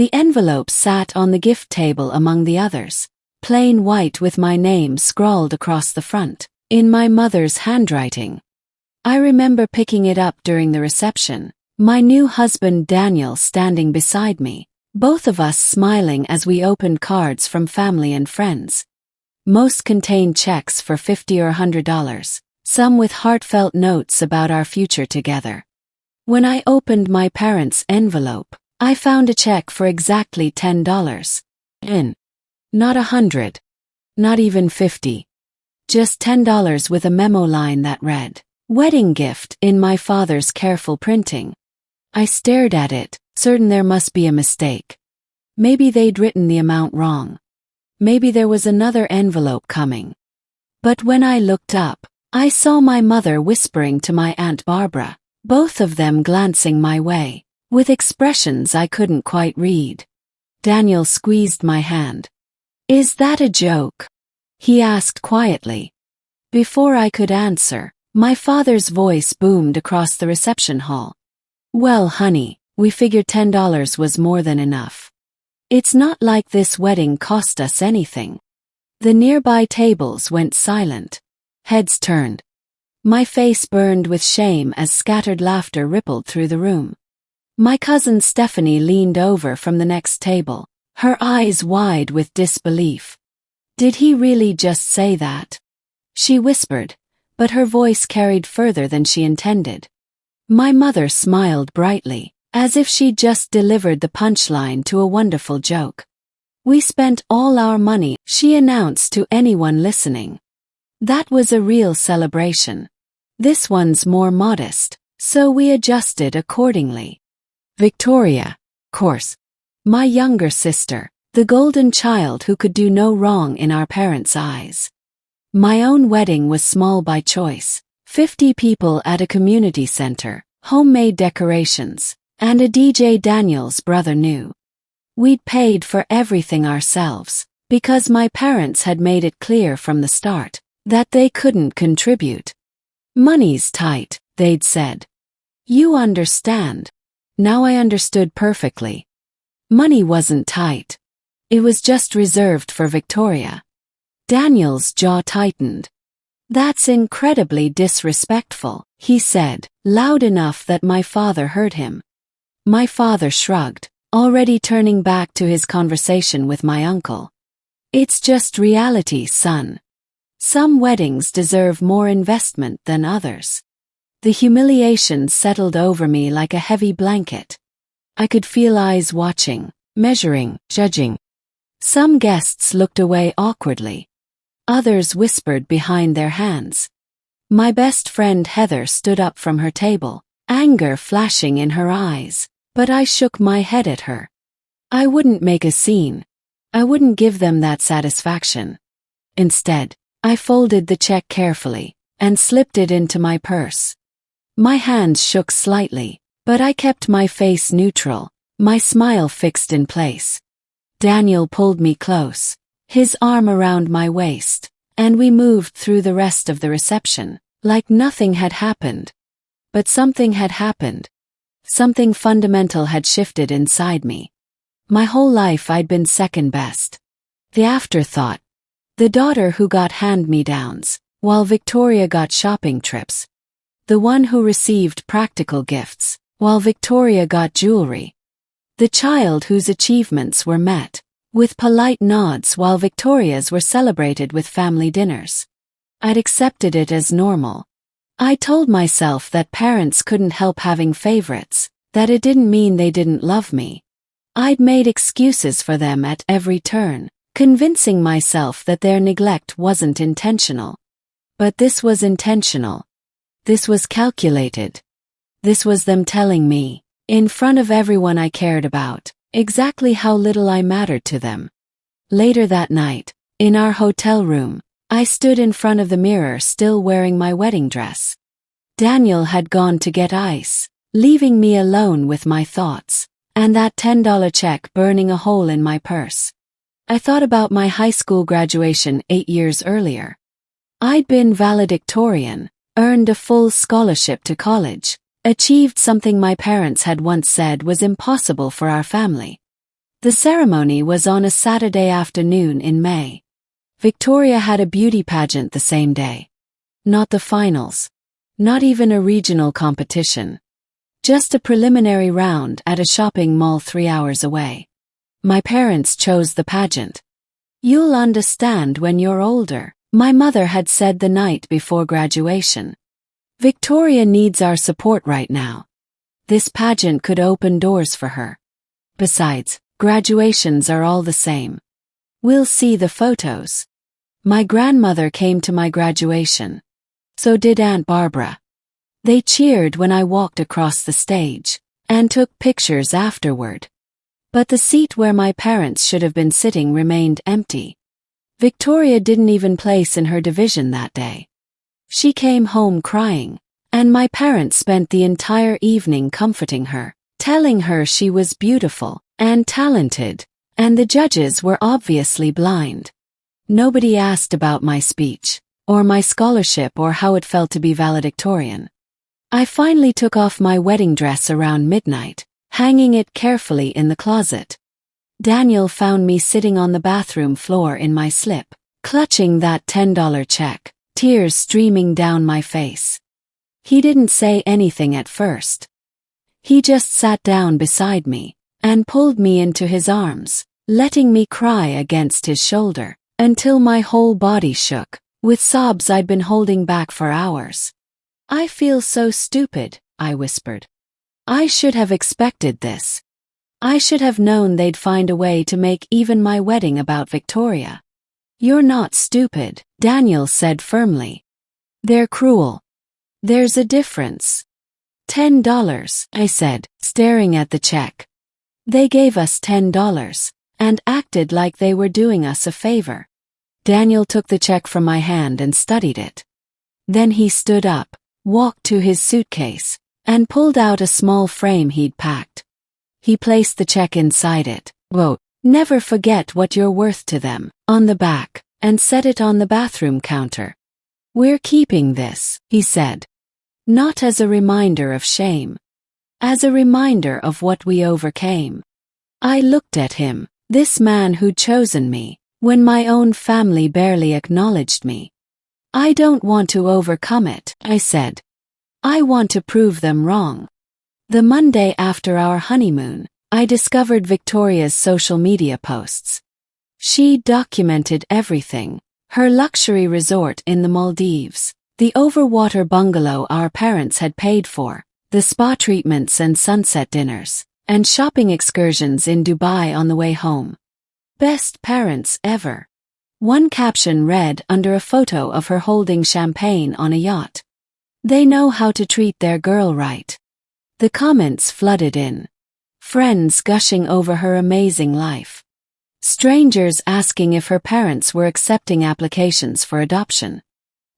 The envelope sat on the gift table among the others, plain white with my name scrawled across the front, in my mother's handwriting. I remember picking it up during the reception, my new husband Daniel standing beside me, both of us smiling as we opened cards from family and friends. Most contained checks for $50 or $100, some with heartfelt notes about our future together. When I opened my parents' envelope, I found a check for exactly $10. Not $100. Not even $50. Just $10 with a memo line that read, "Wedding gift," in my father's careful printing. I stared at it, certain there must be a mistake. Maybe they'd written the amount wrong. Maybe there was another envelope coming. But when I looked up, I saw my mother whispering to my Aunt Barbara, both of them glancing my way, with expressions I couldn't quite read. Daniel squeezed my hand. "Is that a joke?" he asked quietly. Before I could answer, my father's voice boomed across the reception hall. "Well, honey, we figured $10 was more than enough. It's not like this wedding cost us anything." The nearby tables went silent. Heads turned. My face burned with shame as scattered laughter rippled through the room. My cousin Stephanie leaned over from the next table, her eyes wide with disbelief. "Did he really just say that?" she whispered, but her voice carried further than she intended. My mother smiled brightly, as if she'd just delivered the punchline to a wonderful joke. "We spent all our money," she announced to anyone listening. That was a real celebration. This one's more modest, so we adjusted accordingly. Victoria, of course, my younger sister, the golden child who could do no wrong in our parents' eyes. My own wedding was small by choice, 50 people at a community center, homemade decorations, and a DJ Daniel's brother knew. We'd paid for everything ourselves, because my parents had made it clear from the start that they couldn't contribute. "Money's tight," they'd said. "You understand." Now I understood perfectly. Money wasn't tight. It was just reserved for Victoria. Daniel's jaw tightened. "That's incredibly disrespectful," he said, loud enough that my father heard him. My father shrugged, already turning back to his conversation with my uncle. "It's just reality, son. Some weddings deserve more investment than others." The humiliation settled over me like a heavy blanket. I could feel eyes watching, measuring, judging. Some guests looked away awkwardly. Others whispered behind their hands. My best friend Heather stood up from her table, anger flashing in her eyes, but I shook my head at her. I wouldn't make a scene. I wouldn't give them that satisfaction. Instead, I folded the check carefully and slipped it into my purse. My hands shook slightly, but I kept my face neutral, my smile fixed in place. Daniel pulled me close, his arm around my waist, and we moved through the rest of the reception, like nothing had happened. But something had happened. Something fundamental had shifted inside me. My whole life I'd been second best. The afterthought. The daughter who got hand-me-downs, while Victoria got shopping trips. The one who received practical gifts, while Victoria got jewelry. The child whose achievements were met with polite nods while Victoria's were celebrated with family dinners. I'd accepted it as normal. I told myself that parents couldn't help having favorites, that it didn't mean they didn't love me. I'd made excuses for them at every turn, convincing myself that their neglect wasn't intentional. But this was intentional. This was calculated. This was them telling me, in front of everyone I cared about, exactly how little I mattered to them. Later that night, in our hotel room, I stood in front of the mirror still wearing my wedding dress. Daniel had gone to get ice, leaving me alone with my thoughts, and that $10 check burning a hole in my purse. I thought about my high school graduation 8 years earlier. I'd been valedictorian, earned a full scholarship to college, achieved something my parents had once said was impossible for our family. The ceremony was on a Saturday afternoon in May. Victoria had a beauty pageant the same day. Not the finals. Not even a regional competition. Just a preliminary round at a shopping mall 3 hours away. My parents chose the pageant. "You'll understand when you're older," my mother had said the night before graduation. "Victoria needs our support right now." This pageant could open doors for her. Besides, graduations are all the same. We'll see the photos. My grandmother came to my graduation. So did Aunt Barbara. They cheered when I walked across the stage, and took pictures afterward. But the seat where my parents should have been sitting remained empty. Victoria didn't even place in her division that day. She came home crying, and my parents spent the entire evening comforting her, telling her she was beautiful and talented, and the judges were obviously blind. Nobody asked about my speech, or my scholarship, or how it felt to be valedictorian. I finally took off my wedding dress around midnight, hanging it carefully in the closet. Daniel found me sitting on the bathroom floor in my slip, clutching that $10 check, tears streaming down my face. He didn't say anything at first. He just sat down beside me, and pulled me into his arms, letting me cry against his shoulder, until my whole body shook, with sobs I'd been holding back for hours. "I feel so stupid," I whispered. "I should have expected this. I should have known they'd find a way to make even my wedding about Victoria." "You're not stupid," Daniel said firmly. "They're cruel. There's a difference." $10, I said, staring at the check. "They gave us $10, and acted like they were doing us a favor." Daniel took the check from my hand and studied it. Then he stood up, walked to his suitcase, and pulled out a small frame he'd packed. He placed the check inside it, wrote, "Never forget what you're worth to them," on the back, and set it on the bathroom counter. "We're keeping this," he said. "Not as a reminder of shame. As a reminder of what we overcame." I looked at him, this man who'd chosen me, when my own family barely acknowledged me. "I don't want to overcome it," I said. "I want to prove them wrong." The Monday after our honeymoon, I discovered Victoria's social media posts. She documented everything: her luxury resort in the Maldives, the overwater bungalow our parents had paid for, the spa treatments and sunset dinners, and shopping excursions in Dubai on the way home. "Best parents ever." One caption read under a photo of her holding champagne on a yacht. "They know how to treat their girl right." The comments flooded in. Friends gushing over her amazing life. Strangers asking if her parents were accepting applications for adoption.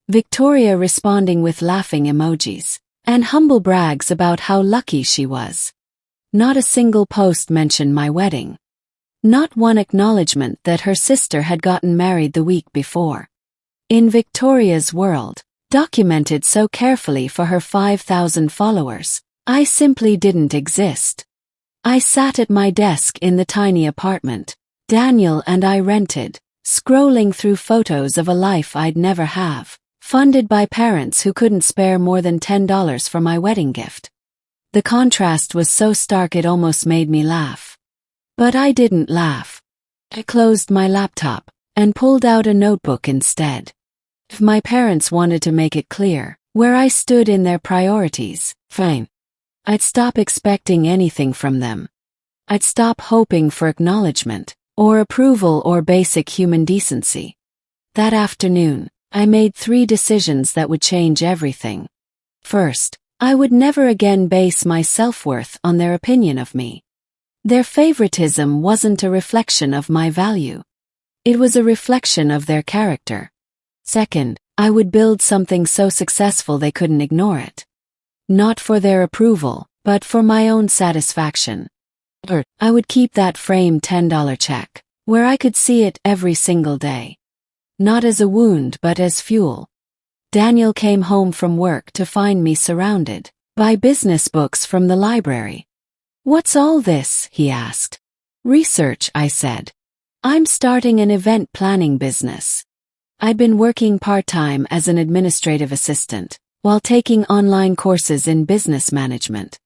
Victoria responding with laughing emojis, and humble brags about how lucky she was. Not a single post mentioned my wedding. Not one acknowledgement that her sister had gotten married the week before. In Victoria's world, documented so carefully for her 5,000 followers, I simply didn't exist. I sat at my desk in the tiny apartment Daniel and I rented, scrolling through photos of a life I'd never have, funded by parents who couldn't spare more than $10 for my wedding gift. The contrast was so stark it almost made me laugh. But I didn't laugh. I closed my laptop and pulled out a notebook instead. If my parents wanted to make it clear where I stood in their priorities, fine. I'd stop expecting anything from them. I'd stop hoping for acknowledgement, or approval, or basic human decency. That afternoon, I made 3 decisions that would change everything. First, I would never again base my self-worth on their opinion of me. Their favoritism wasn't a reflection of my value. It was a reflection of their character. Second, I would build something so successful they couldn't ignore it. Not for their approval, but for my own satisfaction. Third, I would keep that framed $10 check, where I could see it every single day. Not as a wound but as fuel. Daniel came home from work to find me surrounded by business books from the library. "What's all this?" he asked. Research, I said. I'm starting an event planning business. I'd been working part-time as an administrative assistant, while taking online courses in business management.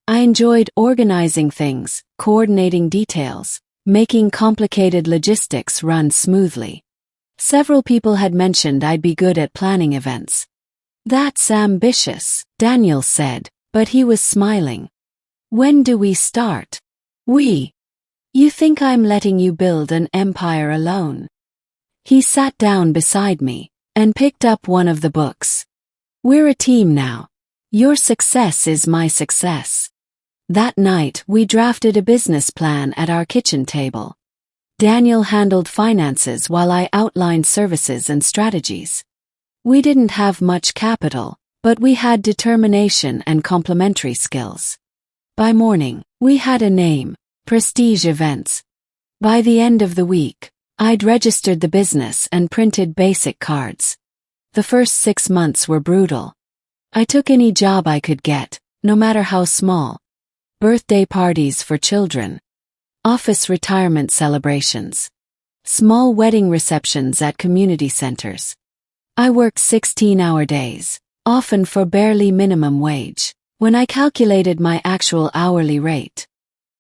I enjoyed organizing things, coordinating details, making complicated logistics run smoothly. Several people had mentioned I'd be good at planning events. That's ambitious, Daniel said, but he was smiling. When do we start? We. You think I'm letting you build an empire alone? He sat down beside me and picked up one of the books. We're a team now. Your success is my success. That night, we drafted a business plan at our kitchen table. Daniel handled finances while I outlined services and strategies. We didn't have much capital, but we had determination and complementary skills. By morning, we had a name, Prestige Events. By the end of the week, I'd registered the business and printed basic cards. The first 6 months were brutal. I took any job I could get, no matter how small. Birthday parties for children, office retirement celebrations, small wedding receptions at community centers. I worked 16-hour days, often for barely minimum wage, when I calculated my actual hourly rate.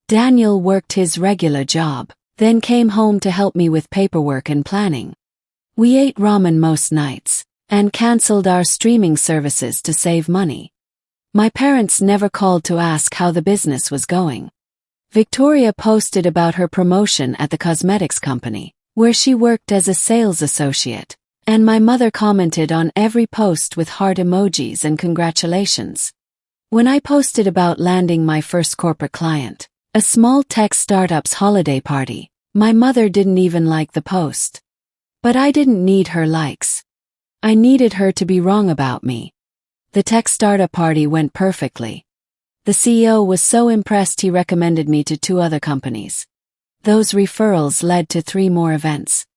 Daniel worked his regular job, then came home to help me with paperwork and planning. We ate ramen most nights, and canceled our streaming services to save money. My parents never called to ask how the business was going. Victoria posted about her promotion at the cosmetics company, where she worked as a sales associate, and my mother commented on every post with heart emojis and congratulations. When I posted about landing my first corporate client, a small tech startup's holiday party, my mother didn't even like the post. But I didn't need her likes. I needed her to be wrong about me. The tech startup party went perfectly. The CEO was so impressed he recommended me to 2 other companies. Those referrals led to 3 more events.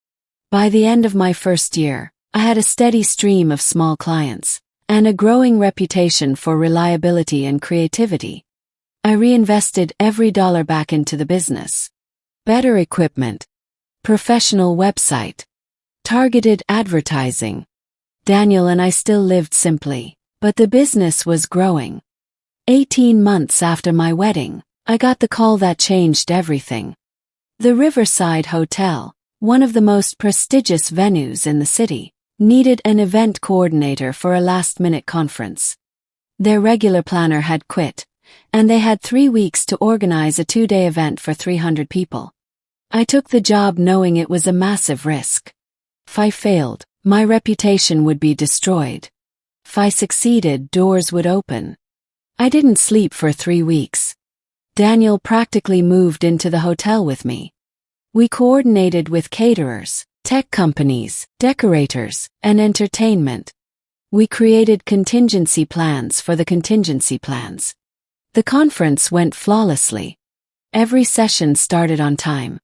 By the end of my first year, I had a steady stream of small clients, and a growing reputation for reliability and creativity. I reinvested every dollar back into the business. Better equipment, professional website, targeted advertising. Daniel and I still lived simply, but the business was growing. 18 months after my wedding, I got the call that changed everything. The Riverside Hotel, one of the most prestigious venues in the city, needed an event coordinator for a last-minute conference. Their regular planner had quit, and they had 3 weeks to organize a 2-day event for 300 people. I took the job knowing it was a massive risk. If I failed, my reputation would be destroyed. If I succeeded, doors would open. I didn't sleep for 3 weeks. Daniel practically moved into the hotel with me. We coordinated with caterers, tech companies, decorators, and entertainment. We created contingency plans for the contingency plans. The conference went flawlessly. Every session started on time.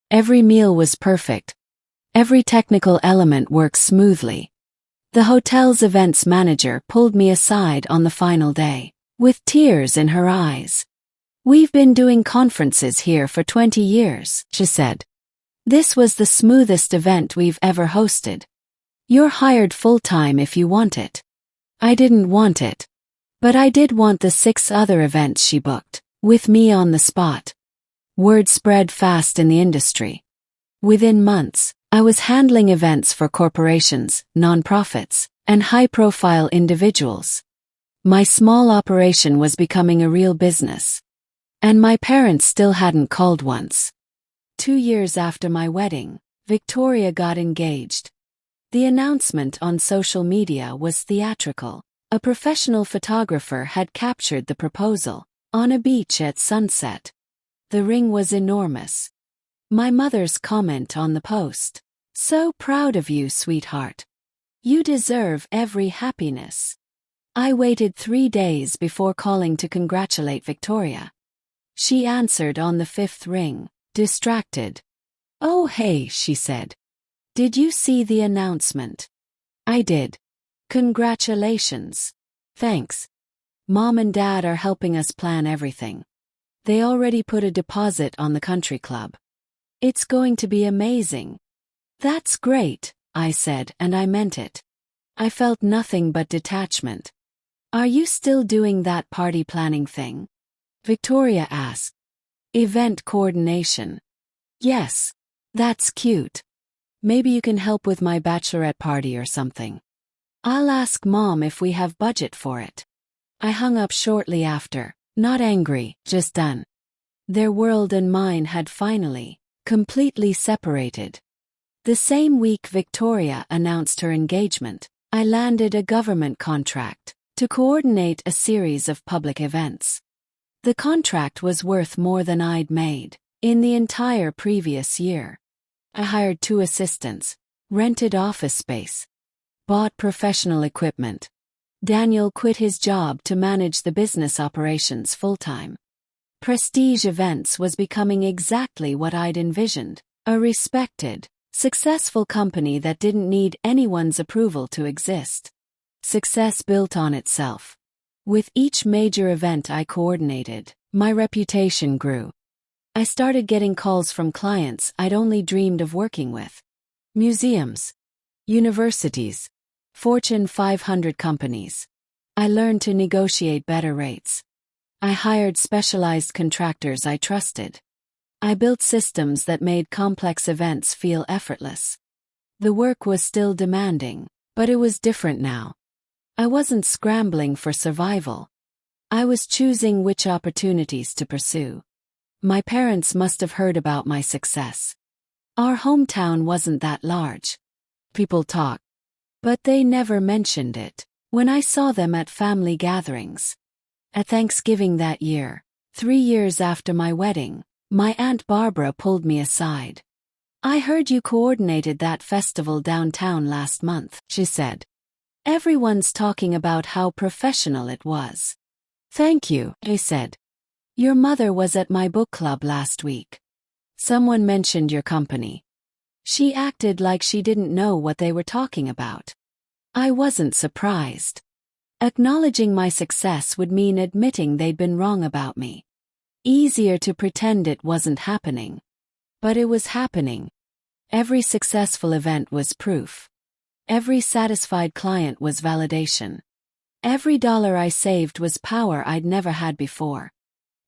Every meal was perfect. Every technical element worked smoothly. The hotel's events manager pulled me aside on the final day, with tears in her eyes. "We've been doing conferences here for 20 years, she said. This was the smoothest event we've ever hosted. You're hired full-time if you want it." I didn't want it. But I did want the 6 other events she booked, with me on the spot. Word spread fast in the industry. Within months, I was handling events for corporations, nonprofits, and high-profile individuals. My small operation was becoming a real business. And my parents still hadn't called once. 2 years after my wedding, Victoria got engaged. The announcement on social media was theatrical. A professional photographer had captured the proposal, on a beach at sunset. The ring was enormous. My mother's comment on the post: "So proud of you, sweetheart. You deserve every happiness." I waited 3 days before calling to congratulate Victoria. She answered on the 5th ring, distracted. "Oh hey," she said. "Did you see the announcement?" I did. "Congratulations." "Thanks. Mom and Dad are helping us plan everything." They already put a deposit on the country club. It's going to be amazing. That's great, I said, and I meant it. I felt nothing but detachment. Are you still doing that party planning thing? Victoria asked. Event coordination. Yes. That's cute. Maybe you can help with my bachelorette party or something. I'll ask Mom if we have budget for it. I hung up shortly after, not angry, just done. Their world and mine had finally, completely separated. The same week Victoria announced her engagement, I landed a government contract to coordinate a series of public events. The contract was worth more than I'd made in the entire previous year. I hired 2 assistants, rented office space, bought professional equipment. Daniel quit his job to manage the business operations full-time. Prestige Events was becoming exactly what I'd envisioned, a respected, successful company that didn't need anyone's approval to exist. Success built on itself. With each major event I coordinated, my reputation grew. I started getting calls from clients I'd only dreamed of working with. Museums, universities, Fortune 500 companies. I learned to negotiate better rates. I hired specialized contractors I trusted. I built systems that made complex events feel effortless. The work was still demanding, but it was different now. I wasn't scrambling for survival. I was choosing which opportunities to pursue. My parents must have heard about my success. Our hometown wasn't that large. People talked, but they never mentioned it when I saw them at family gatherings. At Thanksgiving that year, 3 years after my wedding, my Aunt Barbara pulled me aside. I heard you coordinated that festival downtown last month, she said. Everyone's talking about how professional it was. Thank you, I said. Your mother was at my book club last week. Someone mentioned your company. She acted like she didn't know what they were talking about. I wasn't surprised. Acknowledging my success would mean admitting they'd been wrong about me. Easier to pretend it wasn't happening. But it was happening. Every successful event was proof. Every satisfied client was validation. Every dollar I saved was power I'd never had before.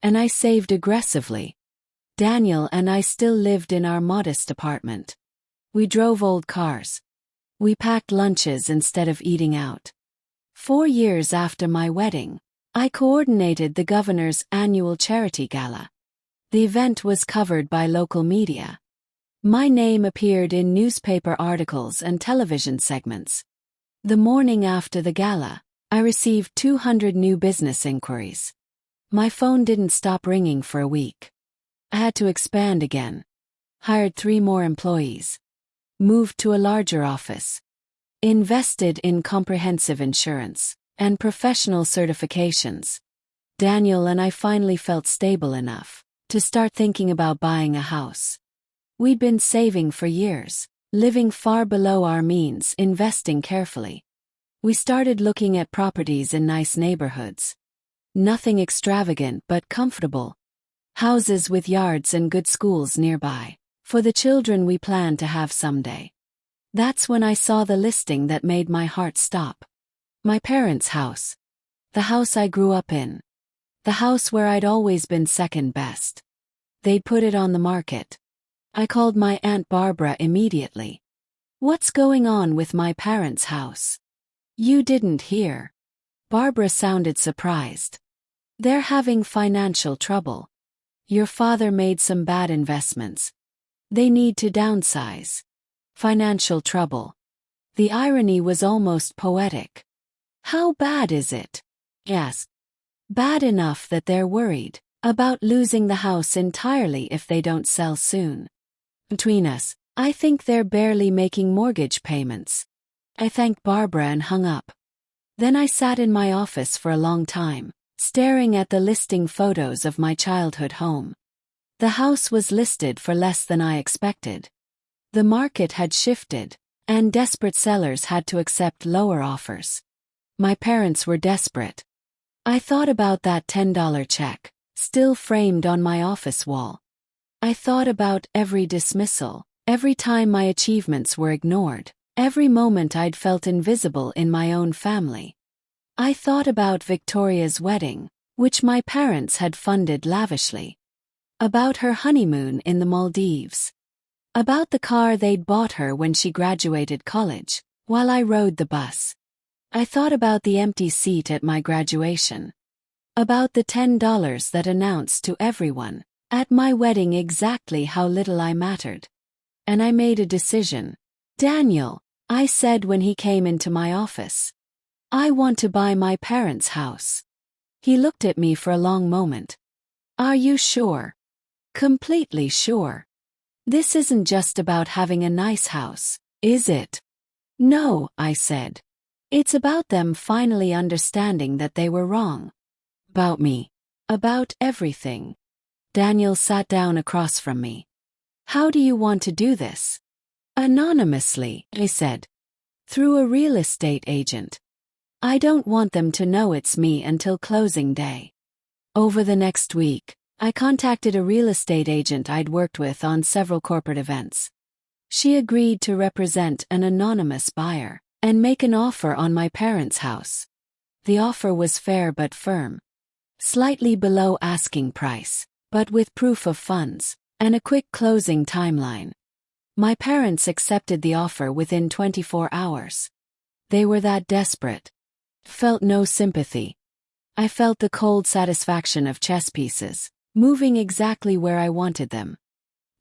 And I saved aggressively. Daniel and I still lived in our modest apartment. We drove old cars. We packed lunches instead of eating out. 4 years after my wedding, I coordinated the governor's annual charity gala. The event was covered by local media. My name appeared in newspaper articles and television segments. The morning after the gala, I received 200 new business inquiries. My phone didn't stop ringing for a week. I had to expand again. Hired 3 more employees. Moved to a larger office. Invested in comprehensive insurance and professional certifications. Daniel and I finally felt stable enough to start thinking about buying a house. We'd been saving for years, living far below our means, investing carefully. We started looking at properties in nice neighborhoods. Nothing extravagant but comfortable. Houses with yards and good schools nearby, for the children we planned to have someday. That's when I saw the listing that made my heart stop. My parents' house. The house I grew up in. The house where I'd always been second best. They'd put it on the market. I called my Aunt Barbara immediately. What's going on with my parents' house? You didn't hear. Barbara sounded surprised. They're having financial trouble. Your father made some bad investments. They need to downsize. Financial trouble. The irony was almost poetic. How bad is it? Yes. Bad enough that they're worried about losing the house entirely if they don't sell soon. Between us, I think they're barely making mortgage payments. I thanked Barbara and hung up. Then I sat in my office for a long time, staring at the listing photos of my childhood home. The house was listed for less than I expected. The market had shifted, and desperate sellers had to accept lower offers. My parents were desperate. I thought about that $10 check, still framed on my office wall. I thought about every dismissal, every time my achievements were ignored, every moment I'd felt invisible in my own family. I thought about Victoria's wedding, which my parents had funded lavishly. About her honeymoon in the Maldives. About the car they'd bought her when she graduated college, while I rode the bus. I thought about the empty seat at my graduation. About the $10 that announced to everyone, at my wedding, exactly how little I mattered. And I made a decision. "Daniel," I said when he came into my office. "I want to buy my parents' house." He looked at me for a long moment. "Are you sure?" "Completely sure. This isn't just about having a nice house, is it?" "No," I said. "It's about them finally understanding that they were wrong. About me. About everything." Daniel sat down across from me. "How do you want to do this?" "Anonymously," I said. "Through a real estate agent. I don't want them to know it's me until closing day." Over the next week, I contacted a real estate agent I'd worked with on several corporate events. She agreed to represent an anonymous buyer and make an offer on my parents' house. The offer was fair but firm. Slightly below asking price, but with proof of funds and a quick closing timeline. My parents accepted the offer within 24 hours. They were that desperate. Felt no sympathy. I felt the cold satisfaction of chess pieces, moving exactly where I wanted them.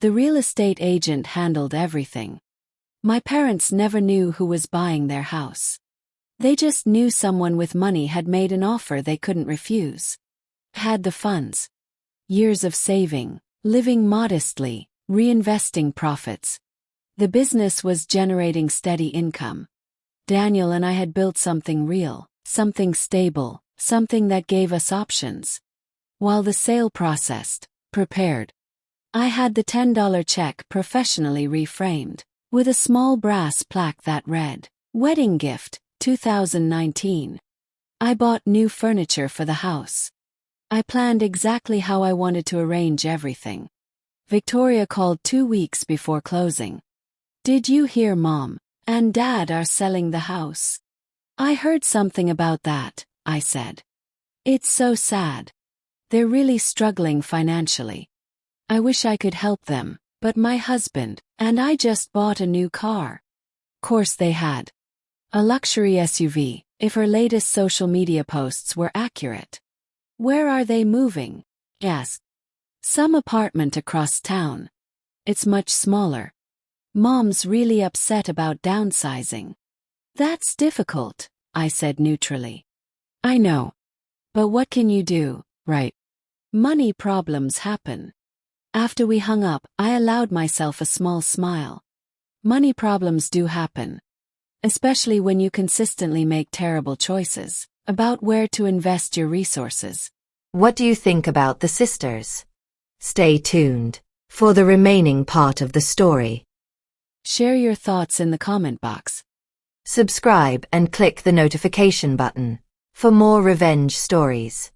The real estate agent handled everything. My parents never knew who was buying their house. They just knew someone with money had made an offer they couldn't refuse. Had the funds. Years of saving, living modestly, reinvesting profits. The business was generating steady income. Daniel and I had built something real, something stable, something that gave us options. While the sale processed, prepared, I had the $10 check professionally reframed, with a small brass plaque that read, "Wedding gift, 2019. I bought new furniture for the house. I planned exactly how I wanted to arrange everything." Victoria called 2 weeks before closing. "Did you hear, Mom? And Dad are selling the house." "I heard something about that," I said. "It's so sad. They're really struggling financially. I wish I could help them, but my husband and I just bought a new car." Course they had. A luxury SUV, if her latest social media posts were accurate. "Where are they moving?" I asked. "Some apartment across town. It's much smaller. Mom's really upset about downsizing." "That's difficult," I said neutrally. "I know. But what can you do, right? Money problems happen." After we hung up, I allowed myself a small smile. Money problems do happen. Especially when you consistently make terrible choices about where to invest your resources. What do you think about the sisters? Stay tuned for the remaining part of the story. Share your thoughts in the comment box. Subscribe and click the notification button for more revenge stories.